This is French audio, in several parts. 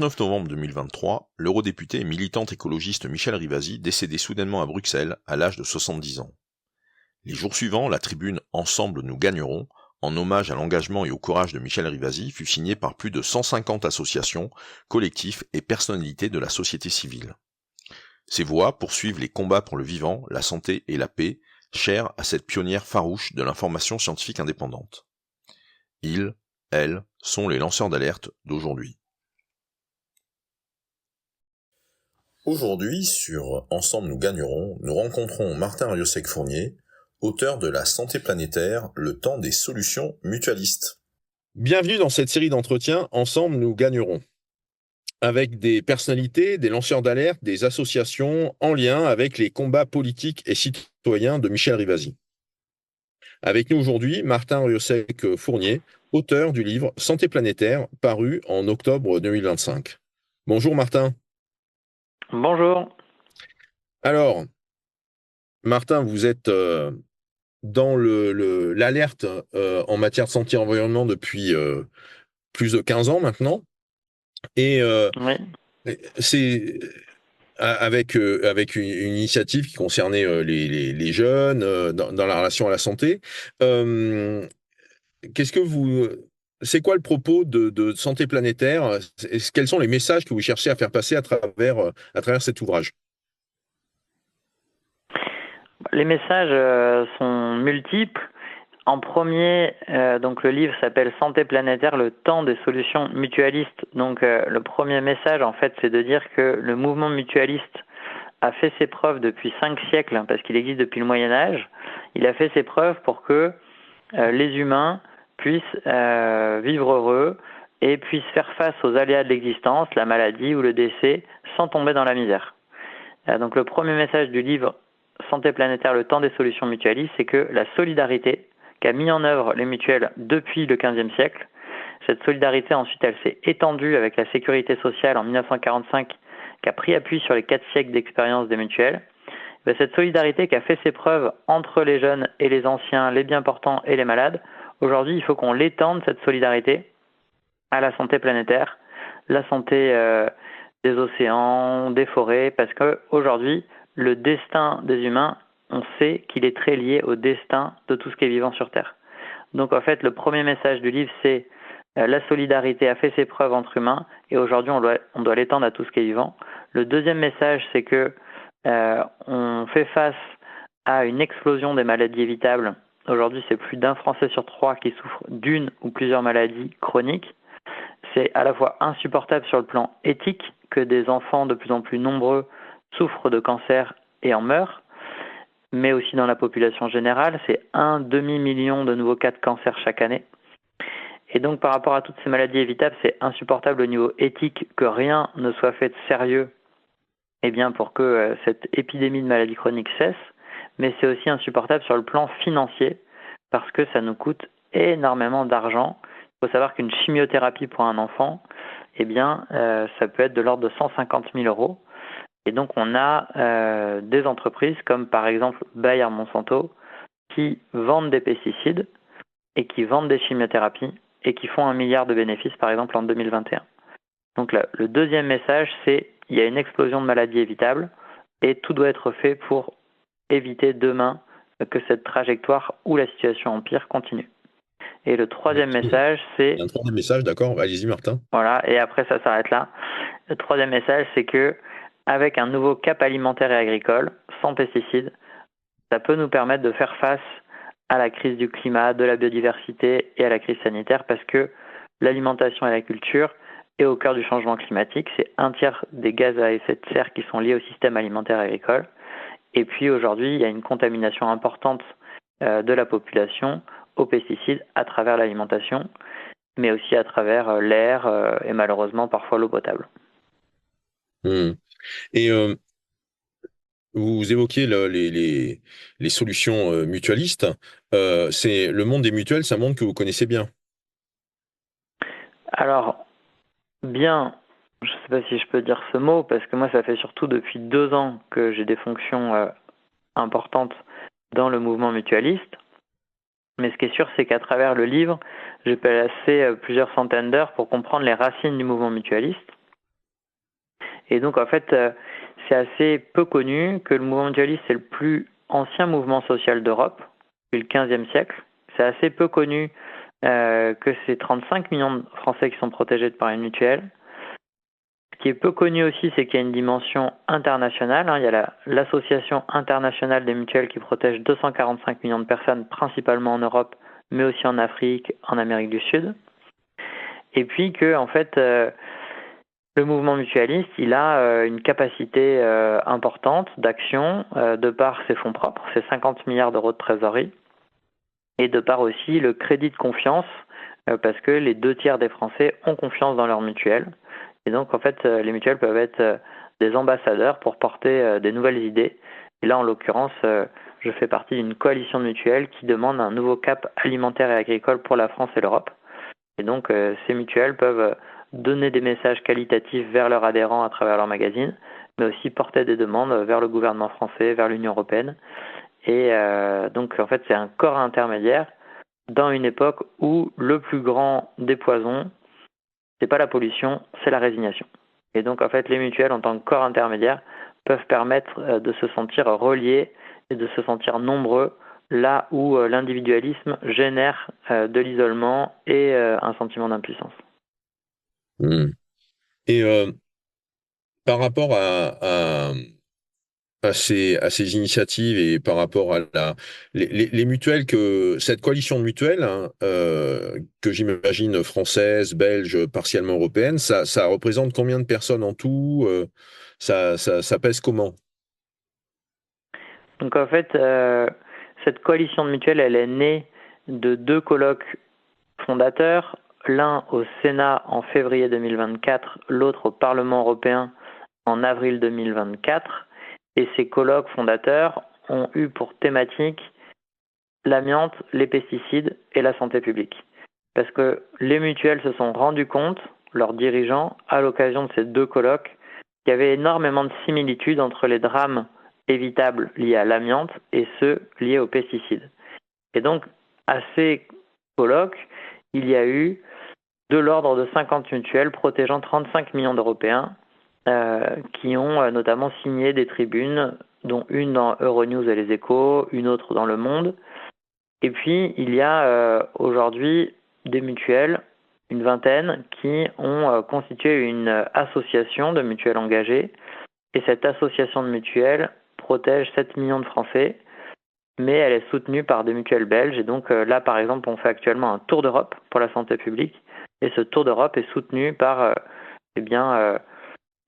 19 novembre 2023, l'eurodéputé et militante écologiste Michel Rivasi décédait soudainement à Bruxelles à l'âge de 70 ans. Les jours suivants, la tribune « Ensemble nous gagnerons », en hommage à l'engagement et au courage de Michel Rivasi, fut signée par plus de 150 associations, collectifs et personnalités de la société civile. Ces voix poursuivent les combats pour le vivant, la santé et la paix, chers à cette pionnière farouche de l'information scientifique indépendante. Ils, elles, sont les lanceurs d'alerte d'aujourd'hui. Aujourd'hui, sur Ensemble nous gagnerons, nous rencontrons Martin Rieussec-Fournier, auteur de La santé planétaire, le temps des solutions mutualistes. Bienvenue dans cette série d'entretiens Ensemble nous gagnerons, avec des personnalités, des lanceurs d'alerte, des associations en lien avec les combats politiques et citoyens de Michel Rivasi. Avec nous aujourd'hui, Martin Rieussec-Fournier, auteur du livre Santé planétaire, paru en octobre 2025. Bonjour Martin. Bonjour. Alors, Martin, vous êtes dans l'alerte en matière de santé et environnement depuis plus de 15 ans maintenant. Et Oui. c'est avec une initiative qui concernait les jeunes dans la relation à la santé. C'est quoi le propos de Santé planétaire? Quels sont les messages que vous cherchez à faire passer à travers cet ouvrage? Les messages sont multiples. En premier, donc le livre s'appelle Santé planétaire, le temps des solutions mutualistes. Donc le premier message, en fait, c'est de dire que le mouvement mutualiste a fait ses preuves depuis 5 siècles, parce qu'il existe depuis le Moyen-Âge. Il a fait ses preuves pour que les humains puissent vivre heureux et puissent faire face aux aléas de l'existence, la maladie ou le décès, sans tomber dans la misère. Donc le premier message du livre Santé planétaire, le temps des solutions mutualistes, c'est que la solidarité qu'a mis en œuvre les mutuelles depuis le XVe siècle, cette solidarité ensuite elle s'est étendue avec la sécurité sociale en 1945, qui a pris appui sur les 4 siècles d'expérience des mutuelles. Cette solidarité qui a fait ses preuves entre les jeunes et les anciens, les bien portants et les malades, aujourd'hui il faut qu'on l'étende, cette solidarité, à la santé planétaire, la santé des océans, des forêts, parce qu'aujourd'hui, le destin des humains, on sait qu'il est très lié au destin de tout ce qui est vivant sur Terre. Donc en fait, le premier message du livre, c'est la solidarité a fait ses preuves entre humains, et aujourd'hui, on doit l'étendre à tout ce qui est vivant. Le deuxième message, c'est que on fait face à une explosion des maladies évitables. Aujourd'hui, c'est plus d'un Français sur 3 qui souffre d'une ou plusieurs maladies chroniques. C'est à la fois insupportable sur le plan éthique que des enfants de plus en plus nombreux souffrent de cancer et en meurent, mais aussi dans la population générale. C'est 1 demi-million de nouveaux cas de cancer chaque année. Et donc par rapport à toutes ces maladies évitables, c'est insupportable au niveau éthique que rien ne soit fait de sérieux pour que cette épidémie de maladies chroniques cesse, mais c'est aussi insupportable sur le plan financier parce que ça nous coûte énormément d'argent. Il faut savoir qu'une chimiothérapie pour un enfant, ça peut être de l'ordre de 150 000 euros. Et donc on a des entreprises comme par exemple Bayer Monsanto qui vendent des pesticides et qui vendent des chimiothérapies et qui font 1 milliard de bénéfices par exemple en 2021. Donc là, le deuxième message, c'est il y a une explosion de maladies évitables et tout doit être fait pour éviter demain que cette trajectoire où la situation empire continue. Et le troisième message, c'est... Il y a un troisième message, d'accord, allez-y Martin. Voilà, et après ça s'arrête là. Le troisième message, c'est que avec un nouveau cap alimentaire et agricole, sans pesticides, ça peut nous permettre de faire face à la crise du climat, de la biodiversité et à la crise sanitaire, parce que l'alimentation et la culture est au cœur du changement climatique. C'est 1/3 des gaz à effet de serre qui sont liés au système alimentaire agricole. Et puis aujourd'hui, il y a une contamination importante de la population aux pesticides à travers l'alimentation, mais aussi à travers l'air et malheureusement parfois l'eau potable. Et vous évoquiez les solutions mutualistes. C'est le monde des mutuelles, c'est un monde que vous connaissez bien. Alors, bien, je ne sais pas si je peux dire ce mot, parce que moi, ça fait surtout depuis 2 ans que j'ai des fonctions importantes dans le mouvement mutualiste. Mais ce qui est sûr, c'est qu'à travers le livre, j'ai passé plusieurs centaines d'heures pour comprendre les racines du mouvement mutualiste. Et donc en fait, c'est assez peu connu que le mouvement mutualiste c'est le plus ancien mouvement social d'Europe depuis le XVe siècle. C'est assez peu connu que c'est 35 millions de Français qui sont protégés par une mutuelle. Ce qui est peu connu aussi, c'est qu'il y a une dimension internationale. Il y a l'Association internationale des mutuelles qui protège 245 millions de personnes, principalement en Europe, mais aussi en Afrique, en Amérique du Sud. Et puis que, en fait, le mouvement mutualiste, il a une capacité importante d'action de par ses fonds propres, ses 50 milliards d'euros de trésorerie, et de par aussi le crédit de confiance, parce que les 2 tiers des Français ont confiance dans leur mutuelle. Et donc, en fait, les mutuelles peuvent être des ambassadeurs pour porter des nouvelles idées. Et là, en l'occurrence, je fais partie d'une coalition de mutuelles qui demande un nouveau cap alimentaire et agricole pour la France et l'Europe. Et donc, ces mutuelles peuvent donner des messages qualitatifs vers leurs adhérents à travers leur magazine, mais aussi porter des demandes vers le gouvernement français, vers l'Union européenne. Et donc, en fait, c'est un corps intermédiaire dans une époque où le plus grand des poisons, c'est pas la pollution, c'est la résignation. Et donc, en fait, les mutuelles, en tant que corps intermédiaire, peuvent permettre de se sentir reliés et de se sentir nombreux là où l'individualisme génère de l'isolement et un sentiment d'impuissance. Et par rapport à ces initiatives et par rapport à les mutuelles cette coalition de mutuelles hein, que j'imagine française, belge, partiellement européenne, ça représente combien de personnes en tout ça pèse comment? Donc en fait, cette coalition de mutuelles, elle est née de 2 colloques fondateurs, l'un au Sénat en février 2024, l'autre au Parlement européen en avril 2024. Et ces colloques fondateurs ont eu pour thématique l'amiante, les pesticides et la santé publique. Parce que les mutuelles se sont rendus compte, leurs dirigeants, à l'occasion de ces 2 colloques, qu'il y avait énormément de similitudes entre les drames évitables liés à l'amiante et ceux liés aux pesticides. Et donc, à ces colloques, il y a eu de l'ordre de 50 mutuelles protégeant 35 millions d'Européens qui ont notamment signé des tribunes, dont une dans Euronews et Les Échos, une autre dans Le Monde. Et puis, il y a aujourd'hui des mutuelles, une vingtaine, qui ont constitué une association de mutuelles engagées. Et cette association de mutuelles protège 7 millions de Français, mais elle est soutenue par des mutuelles belges. Et donc là, par exemple, on fait actuellement un tour d'Europe pour la santé publique. Et ce tour d'Europe est soutenu par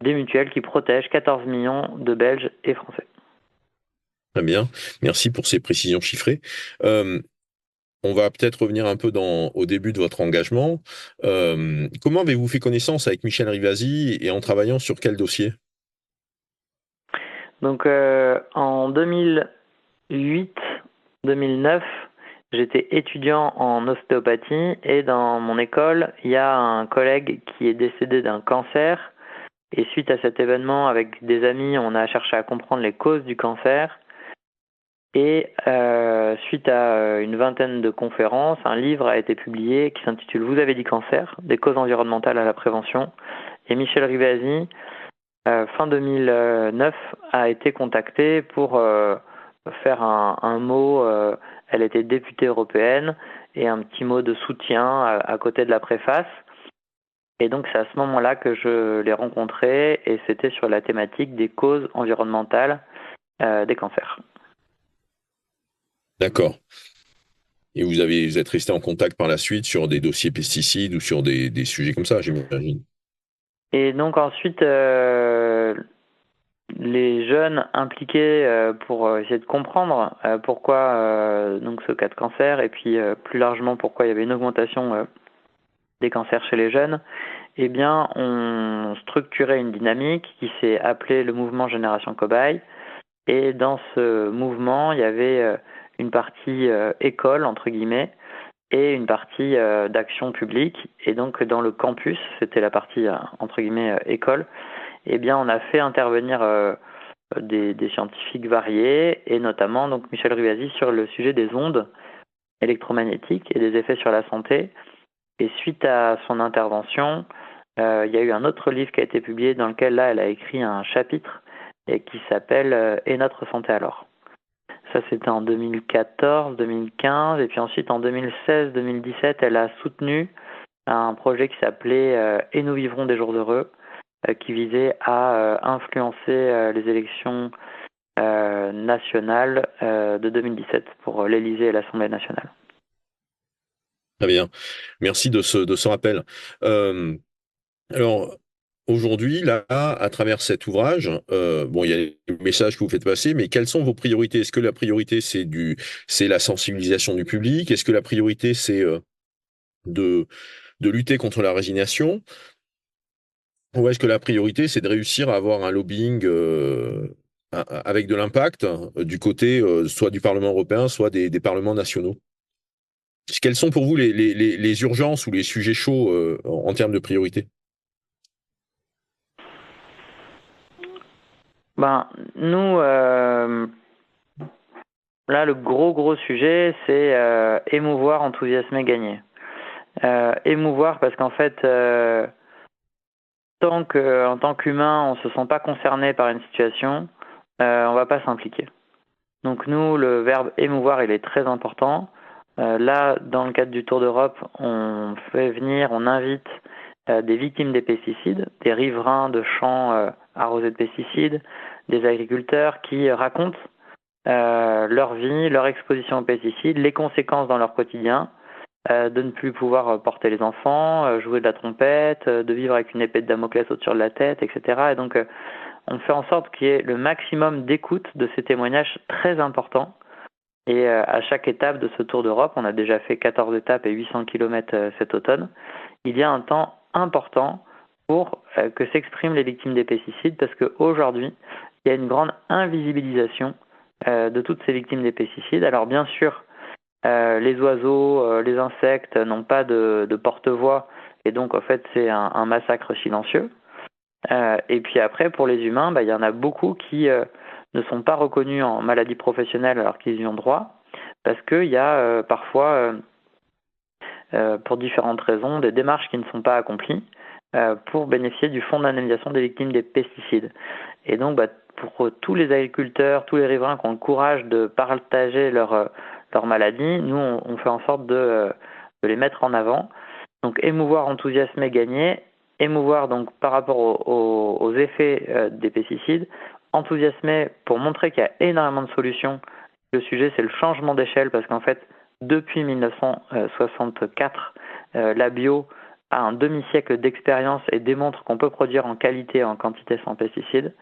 des mutuelles qui protègent 14 millions de Belges et Français. Très bien, merci pour ces précisions chiffrées. On va peut-être revenir un peu au début de votre engagement. Comment avez-vous fait connaissance avec Michel Rivasi et en travaillant sur quel dossier? Donc en 2008-2009, j'étais étudiant en ostéopathie et dans mon école, il y a un collègue qui est décédé d'un cancer. Et suite à cet événement, avec des amis, on a cherché à comprendre les causes du cancer. Et suite à une vingtaine de conférences, un livre a été publié qui s'intitule « Vous avez dit cancer, des causes environnementales à la prévention ». Et Michel Rivasi, fin 2009, a été contacté pour faire un mot. Elle était députée européenne et un petit mot de soutien à côté de la préface. Et donc c'est à ce moment-là que je l'ai rencontré et c'était sur la thématique des causes environnementales des cancers. D'accord. Et vous êtes resté en contact par la suite sur des dossiers pesticides ou sur des sujets comme ça, j'imagine. Et donc ensuite, les jeunes impliqués pour essayer de comprendre pourquoi donc ce cas de cancer et puis plus largement pourquoi il y avait une augmentation des cancers chez les jeunes, eh bien, on structurait une dynamique qui s'est appelée le mouvement Génération Cobaye. Et dans ce mouvement, il y avait une partie école, entre guillemets, et une partie d'action publique. Et donc, dans le campus, c'était la partie, entre guillemets, école, eh bien, on a fait intervenir des scientifiques variés, et notamment donc Michel Rivasi sur le sujet des ondes électromagnétiques et des effets sur la santé. Et suite à son intervention, il y a eu un autre livre qui a été publié dans lequel là elle a écrit un chapitre et qui s'appelle Et notre santé alors. Ça c'était en 2014, 2015 et puis ensuite en 2016, 2017 elle a soutenu un projet qui s'appelait Et nous vivrons des jours heureux qui visait à influencer les élections nationales de 2017 pour l'Élysée et l'Assemblée nationale. Très bien. Merci de ce rappel. Alors, aujourd'hui, là, à travers cet ouvrage, bon, il y a les messages que vous faites passer, mais quelles sont vos priorités? Est-ce que la priorité, c'est la sensibilisation du public? Est-ce que la priorité, c'est de lutter contre la résignation? Ou est-ce que la priorité, c'est de réussir à avoir un lobbying avec de l'impact du côté soit du Parlement européen, soit des parlements nationaux? Quelles sont pour vous les urgences ou les sujets chauds en termes de priorité? Nous, là, le gros sujet, c'est émouvoir, enthousiasmer, gagner. Émouvoir parce qu'en fait, en tant qu'humain, on se sent pas concerné par une situation, on va pas s'impliquer. Donc nous, le verbe émouvoir, il est très important. Là, dans le cadre du Tour d'Europe, on invite des victimes des pesticides, des riverains de champs arrosés de pesticides, des agriculteurs qui racontent leur vie, leur exposition aux pesticides, les conséquences dans leur quotidien, de ne plus pouvoir porter les enfants, jouer de la trompette, de vivre avec une épée de Damoclès au-dessus de la tête, etc. Et donc, on fait en sorte qu'il y ait le maximum d'écoute de ces témoignages très importants. Et à chaque étape de ce Tour d'Europe, on a déjà fait 14 étapes et 800 km cet automne, il y a un temps important pour que s'expriment les victimes des pesticides parce qu'aujourd'hui, il y a une grande invisibilisation de toutes ces victimes des pesticides. Alors bien sûr, les oiseaux, les insectes n'ont pas de porte-voix et donc en fait c'est un massacre silencieux. Et puis après, pour les humains, il y en a beaucoup qui ne sont pas reconnus en maladie professionnelle alors qu'ils y ont droit, parce qu'il y a parfois, pour différentes raisons, des démarches qui ne sont pas accomplies pour bénéficier du fonds d'indemnisation des victimes des pesticides. Et donc, pour tous les agriculteurs, tous les riverains qui ont le courage de partager leur maladie, nous, on fait en sorte de les mettre en avant. Donc, émouvoir, enthousiasmer, gagner. Émouvoir donc par rapport aux effets des pesticides, enthousiasmer pour montrer qu'il y a énormément de solutions. Le sujet, c'est le changement d'échelle parce qu'en fait, depuis 1964, la bio a un demi-siècle d'expérience et démontre qu'on peut produire en qualité et en quantité sans pesticides.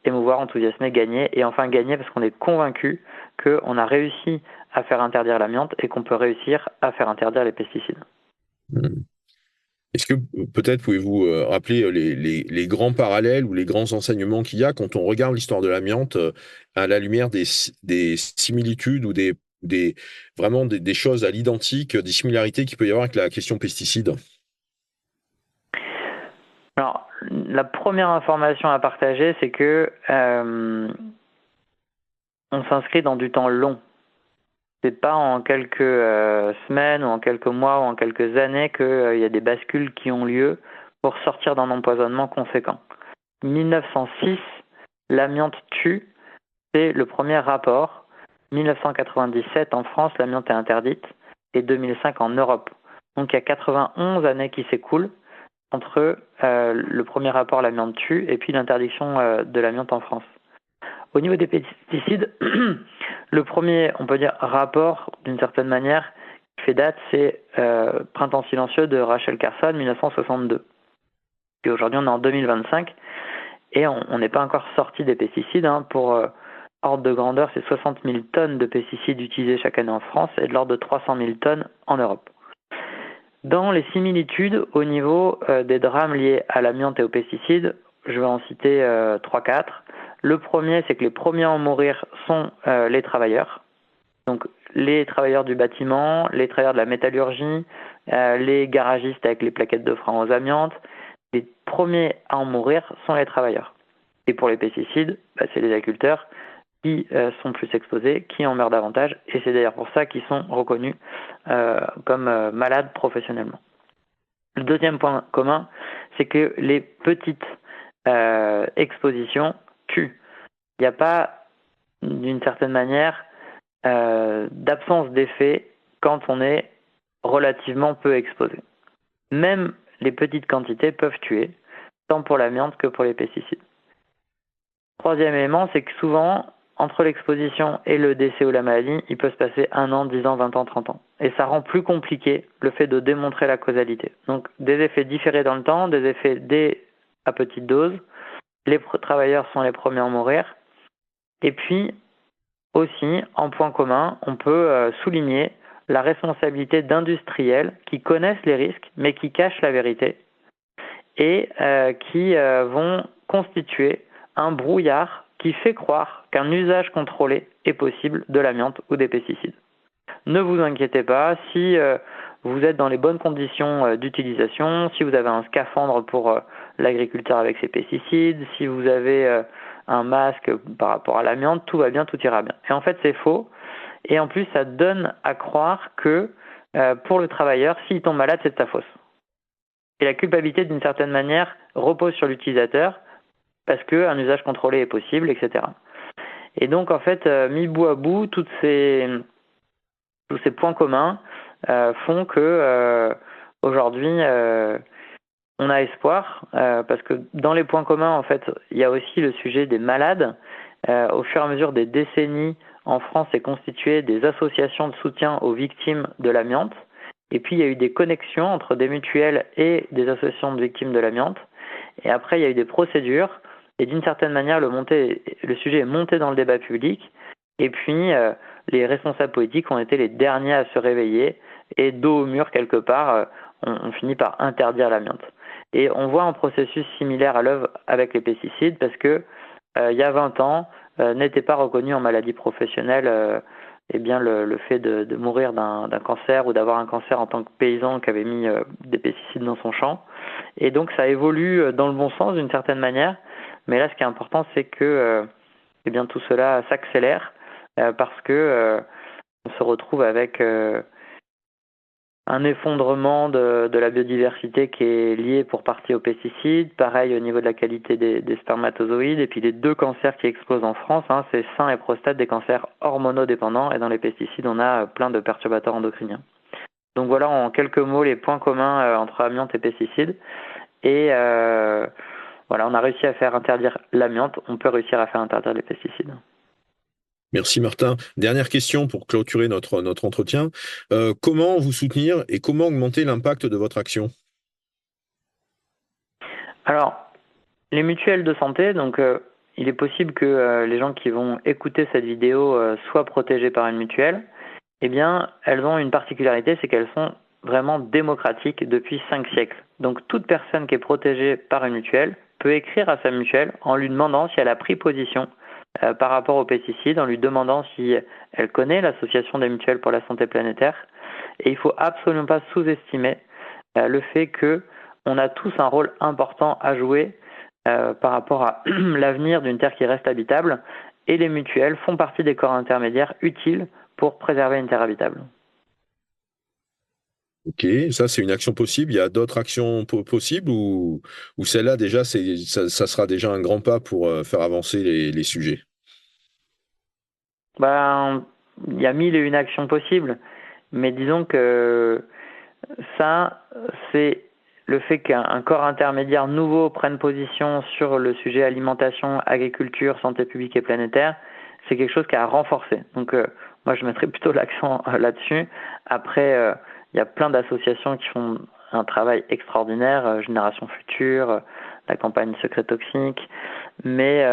Émouvoir, enthousiasmer, gagner. Et enfin gagner parce qu'on est convaincu qu'on a réussi à faire interdire l'amiante et qu'on peut réussir à faire interdire les pesticides. Est-ce que peut-être pouvez-vous rappeler les grands parallèles ou les grands enseignements qu'il y a quand on regarde l'histoire de l'amiante à la lumière des similitudes ou vraiment des choses à l'identique, des similarités qu'il peut y avoir avec la question pesticides? Alors, la première information à partager, c'est que on s'inscrit dans du temps long. C'est pas en quelques semaines ou en quelques mois ou en quelques années qu'il y a des bascules qui ont lieu pour sortir d'un empoisonnement conséquent. 1906, l'amiante tue, c'est le premier rapport. 1997, en France, l'amiante est interdite et 2005 en Europe. Donc il y a 91 années qui s'écoulent entre le premier rapport l'amiante tue et puis l'interdiction de l'amiante en France. Au niveau des pesticides, le premier, on peut dire, rapport, d'une certaine manière, qui fait date, c'est Printemps silencieux de Rachel Carson, 1962. Et aujourd'hui, on est en 2025 et on n'est pas encore sorti des pesticides. Pour ordre de grandeur, c'est 60 000 tonnes de pesticides utilisés chaque année en France et de l'ordre de 300 000 tonnes en Europe. Dans les similitudes au niveau des drames liés à l'amiante et aux pesticides, je vais en citer 3-4. Le premier, c'est que les premiers à en mourir sont les travailleurs. Donc les travailleurs du bâtiment, les travailleurs de la métallurgie, les garagistes avec les plaquettes de frein aux amiantes. Les premiers à en mourir sont les travailleurs. Et pour les pesticides, c'est les agriculteurs qui sont plus exposés, qui en meurent davantage. Et c'est d'ailleurs pour ça qu'ils sont reconnus comme malades professionnellement. Le deuxième point commun, c'est que les petites expositions tuent. Il n'y a pas, d'une certaine manière, d'absence d'effet quand on est relativement peu exposé. Même les petites quantités peuvent tuer, tant pour l'amiante que pour les pesticides. Troisième élément, c'est que souvent, entre l'exposition et le décès ou la maladie, il peut se passer 1 an, 10 ans, 20 ans, 30 ans. Et ça rend plus compliqué le fait de démontrer la causalité. Donc des effets différés dans le temps, des effets à petite dose. Les travailleurs sont les premiers à mourir. Et puis, aussi, en point commun, on peut souligner la responsabilité d'industriels qui connaissent les risques, mais qui cachent la vérité, et qui vont constituer un brouillard qui fait croire qu'un usage contrôlé est possible de l'amiante ou des pesticides. Ne vous inquiétez pas, si vous êtes dans les bonnes conditions d'utilisation, si vous avez un scaphandre pour l'agriculteur avec ses pesticides, si vous avez un masque par rapport à l'amiante, tout va bien, tout ira bien. Et en fait, c'est faux. Et en plus, ça donne à croire que pour le travailleur, s'il tombe malade, c'est de sa faute. Et la culpabilité, d'une certaine manière, repose sur l'utilisateur parce qu'un usage contrôlé est possible, etc. Et donc, en fait, mis bout à bout, tous ces points communs font que aujourd'hui, on a espoir, parce que dans les points communs, en fait, il y a aussi le sujet des malades. Au fur et à mesure des décennies, en France, s'est constitué des associations de soutien aux victimes de l'amiante. Et puis, il y a eu des connexions entre des mutuelles et des associations de victimes de l'amiante. Et après, il y a eu des procédures. Et d'une certaine manière, le sujet est monté dans le débat public. Et puis, les responsables politiques ont été les derniers à se réveiller. Et dos au mur, quelque part, on finit par interdire l'amiante. Et on voit un processus similaire à l'œuvre avec les pesticides parce que il y a 20 ans, n'était pas reconnu en maladie professionnelle le fait de mourir d'un cancer ou d'avoir un cancer en tant que paysan qui avait mis des pesticides dans son champ. Et donc ça évolue dans le bon sens d'une certaine manière. Mais là, ce qui est important, c'est que tout cela s'accélère parce que on se retrouve avec un effondrement de la biodiversité qui est lié pour partie aux pesticides, pareil au niveau de la qualité des spermatozoïdes, et puis les 2 cancers qui explosent en France, c'est sein et prostate, des cancers hormonodépendants, et dans les pesticides, on a plein de perturbateurs endocriniens. Donc voilà en quelques mots les points communs entre amiante et pesticides, et on a réussi à faire interdire l'amiante, on peut réussir à faire interdire les pesticides. Merci Martin. Dernière question pour clôturer notre entretien. Comment vous soutenir et comment augmenter l'impact de votre action? Alors, les mutuelles de santé, donc il est possible que les gens qui vont écouter cette vidéo soient protégés par une mutuelle. Eh bien, elles ont une particularité, c'est qu'elles sont vraiment démocratiques depuis 5 siècles. Donc toute personne qui est protégée par une mutuelle peut écrire à sa mutuelle en lui demandant si elle a pris position par rapport aux pesticides, en lui demandant si elle connaît l'Association des mutuelles pour la santé planétaire. Et il ne faut absolument pas sous-estimer le fait qu'on a tous un rôle important à jouer par rapport à l'avenir d'une Terre qui reste habitable. Et les mutuelles font partie des corps intermédiaires utiles pour préserver une Terre habitable. Ok, ça c'est une action possible. Il y a d'autres actions possibles ou celle-là déjà, ça sera déjà un grand pas pour faire avancer les sujets? Il y a 1001 actions possibles, mais disons que ça, c'est le fait qu'un corps intermédiaire nouveau prenne position sur le sujet alimentation, agriculture, santé publique et planétaire, c'est quelque chose qui a renforcé. Donc moi je mettrais plutôt l'accent là-dessus. Après, il y a plein d'associations qui font un travail extraordinaire, Génération Future, la campagne Secret Toxique, mais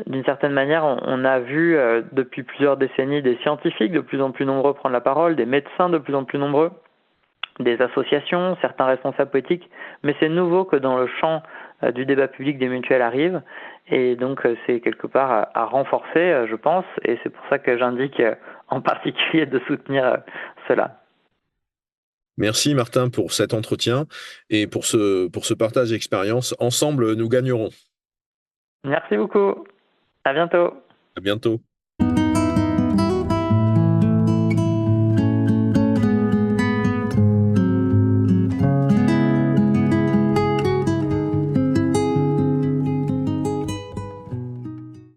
d'une certaine manière, on a vu depuis plusieurs décennies des scientifiques de plus en plus nombreux prendre la parole, des médecins de plus en plus nombreux, des associations, certains responsables politiques, mais c'est nouveau que dans le champ du débat public des mutuelles arrivent, et donc c'est quelque part à renforcer, je pense, et c'est pour ça que j'indique en particulier de soutenir cela. Merci Martin pour cet entretien et pour ce partage d'expérience. Ensemble, nous gagnerons. Merci beaucoup. À bientôt. À bientôt.